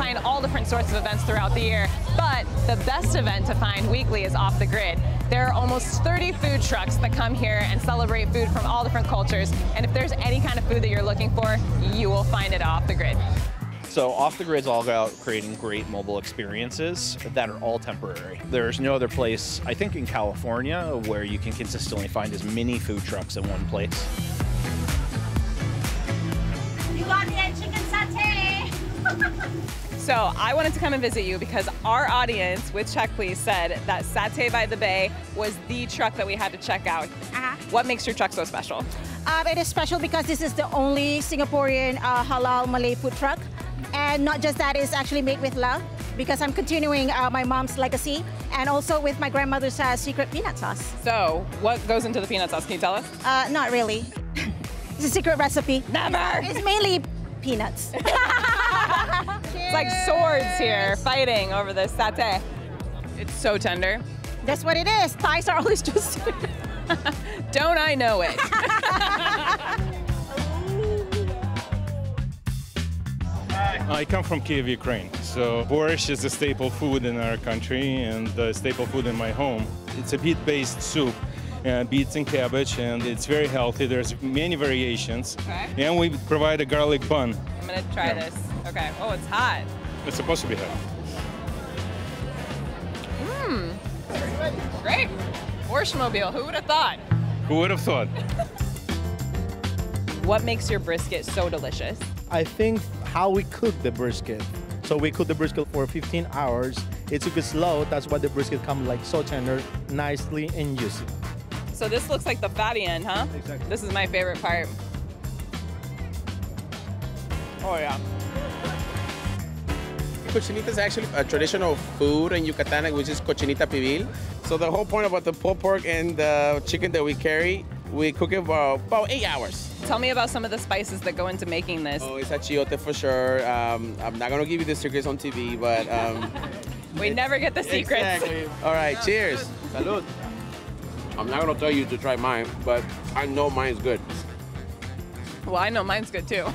find all different sorts of events throughout the year, but the best event to find weekly is Off the Grid. There are almost 30 food trucks that come here and celebrate food from all different cultures, and if there's any kind of food that you're looking for, you will find it at Off the Grid. So Off the Grid's all about creating great mobile experiences that are all temporary. There's no other place, I think in California, where you can consistently find as many food trucks in one place. You got me a chicken satay! So I wanted to come and visit you because our audience with Check Please said that Satay by the Bay was the truck that we had to check out. What makes your truck so special? It is special because this is the only Singaporean halal Malay food truck. And not just that, it's actually made with love because I'm continuing my mom's legacy and also with my grandmother's secret peanut sauce. So what goes into the peanut sauce? Can you tell us? Not really. It's a secret recipe. Never! It's mainly peanuts. It's like swords here fighting over this satay. It's so tender. That's what it is. Thighs are always just... Don't I know it? I come from Kiev, Ukraine. So borscht is a staple food in our country and a staple food in my home. It's a beet-based soup, beets and cabbage, and it's very healthy. There's many variations. Okay. And we provide a garlic bun. I'm gonna try this. Okay. Oh, it's hot. It's supposed to be hot. Great. Borsch Mobile. Who would have thought? Who would have thought? What makes your brisket so delicious? I think how we cook the brisket. So we cook the brisket for 15 hours. It took it slow. That's why the brisket comes like so tender, nicely and juicy. So this looks like the fatty end, huh? Exactly. This is my favorite part. Oh yeah. Cochinita is actually a traditional food in Yucatan, which is cochinita pibil. So the whole point about the pulled pork and the chicken that we carry, we cook it for about 8 hours. Tell me about some of the spices that go into making this. Oh, it's achiote for sure. I'm not going to give you the secrets on TV, but... we never get the secrets. Exactly. All right, cheers. Salud. I'm not going to tell you to try mine, but I know mine's good. Well, I know mine's good too.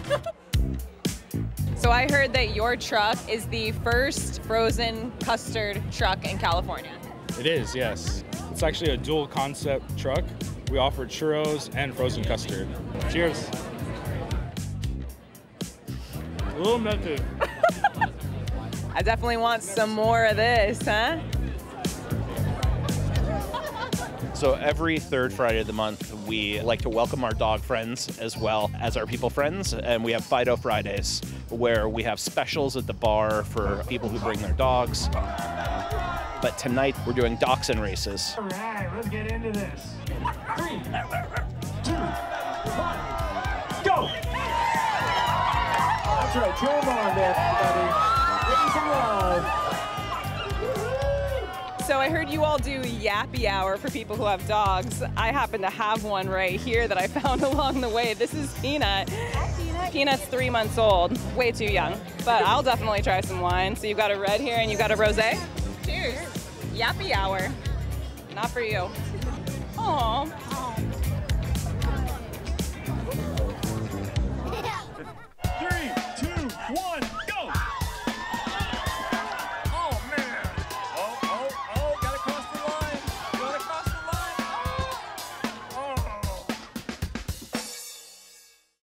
So I heard that your truck is the first frozen custard truck in California. It is, yes. It's actually a dual concept truck. We offer churros and frozen custard. Cheers. A little melted. I definitely want some more of this, huh? So every third Friday of the month, we like to welcome our dog friends as well as our people friends, and we have Fido Fridays, where we have specials at the bar for people who bring their dogs. But tonight, we're doing dachshund races. All right, let's get into this. 3, 2, 1, go! That's right, come on there, everybody. Give me some love. So I heard you all do yappy hour for people who have dogs. I happen to have one right here that I found along the way. This is Peanut. Peanut's 3 months old, way too young, but I'll definitely try some wine. So you've got a red here and you've got a rosé. Cheers. Yappy hour. Not for you. Aw.